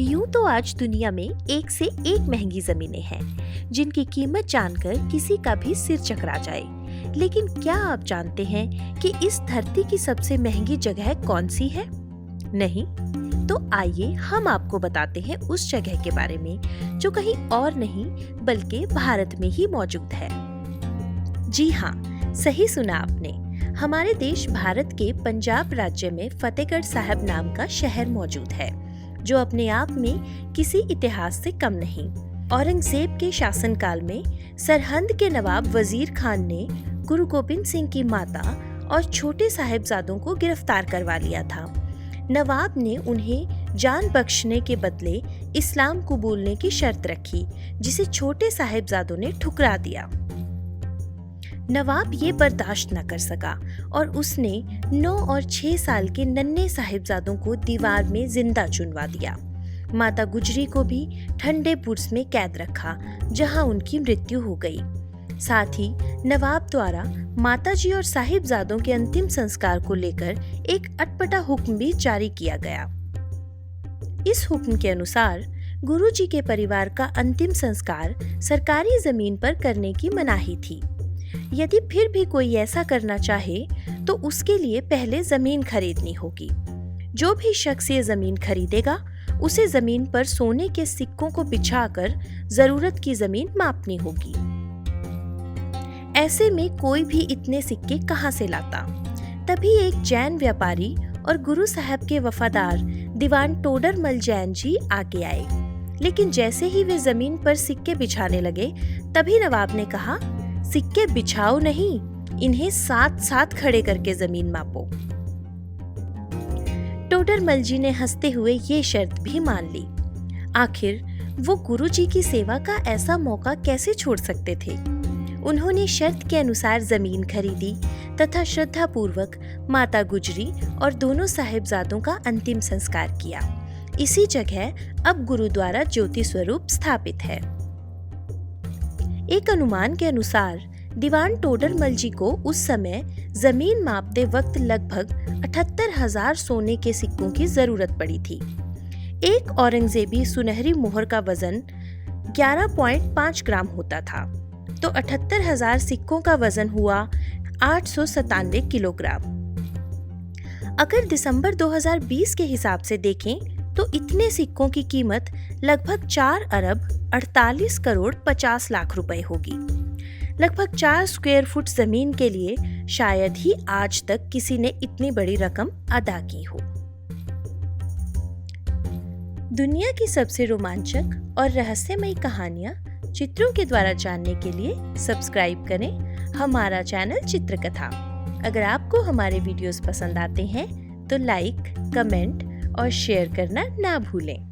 यूं तो आज दुनिया में एक से एक महंगी जमीनें हैं, जिनकी कीमत जानकर किसी का भी सिर चकरा जाए। लेकिन क्या आप जानते हैं कि इस धरती की सबसे महंगी जगह कौन सी है? नहीं? तो आइए हम आपको बताते हैं उस जगह के बारे में, जो कहीं और नहीं बल्कि भारत में ही मौजूद है। जी हाँ, सही सुना आपने। हमारे देश भारत के पंजाब राज्य में फतेहगढ़ साहब नाम का शहर मौजूद है, जो अपने आप में किसी इतिहास से कम नहीं। औरंगजेब के शासनकाल में सरहंद के नवाब वजीर खान ने गुरु गोबिंद सिंह की माता और छोटे साहिबजादों को गिरफ्तार करवा लिया था। नवाब ने उन्हें जान बख्शने के बदले इस्लाम कबूलने की शर्त रखी, जिसे छोटे साहिबजादों ने ठुकरा दिया। नवाब ये बर्दाश्त न कर सका और उसने 9 और 6 साल के नन्हे साहिबजादों को दीवार में जिंदा चुनवा दिया। माता गुजरी को भी ठंडे बुर्ज में कैद रखा, जहां उनकी मृत्यु हो गई। साथ ही नवाब द्वारा माताजी और साहिबजादों के अंतिम संस्कार को लेकर एक अटपटा हुक्म भी जारी किया गया। इस हुक्म के अनुसार गुरुजी के परिवार का अंतिम संस्कार सरकारी जमीन पर करने की मनाही थी। यदि फिर भी कोई ऐसा करना चाहे तो उसके लिए पहले जमीन खरीदनी होगी। जो भी शख्स ये जमीन खरीदेगा, उसे जमीन पर सोने के सिक्कों को बिछाकर जरूरत की जमीन मापनी होगी। ऐसे में कोई भी इतने सिक्के कहां से लाता? तभी एक जैन व्यापारी और गुरु साहब के वफादार दीवान टोडरमल जैन जी आगे आए। लेकिन जैसे ही वे जमीन पर सिक्के बिछाने लगे, तभी नवाब ने कहा, सिक्के बिछाओ नहीं, इन्हें साथ साथ खड़े करके जमीन मापो। टोडरमल जी ने हंसते हुए ये शर्त भी मान ली। आखिर वो गुरुजी की सेवा का ऐसा मौका कैसे छोड़ सकते थे? उन्होंने शर्त के अनुसार जमीन खरीदी तथा श्रद्धापूर्वक माता गुजरी और दोनों साहिबजादों का अंतिम संस्कार किया। इसी जगह अब गुरुद्वारा ज्योति स्वरूप स्थापित है। एक अनुमान के अनुसार दीवान टोडरमल जी को उस समय जमीन मापते वक्त लगभग 78,000 सोने के सिक्कों की जरूरत पड़ी थी। एक औरंगजेबी सुनहरी मोहर का वजन 11.5 ग्राम होता था, तो 78,000 सिक्कों का वजन हुआ 897 किलोग्राम। अगर दिसंबर 2020 के हिसाब से देखें तो इतने सिक्कों की कीमत लगभग 4 अरब 48 करोड़ 50 लाख रुपए होगी। लगभग 4 स्क्वायर फुट जमीन के लिए शायद ही आज तक किसी ने इतनी बड़ी रकम अदा की हो। दुनिया की सबसे रोमांचक और रहस्यमयी कहानियां चित्रों के द्वारा जानने के लिए सब्सक्राइब करें हमारा चैनल चित्रकथा। अगर आपको हमारे वीडियोस पसंद आते हैं तो लाइक, कमेंट और शेयर करना ना भूलें।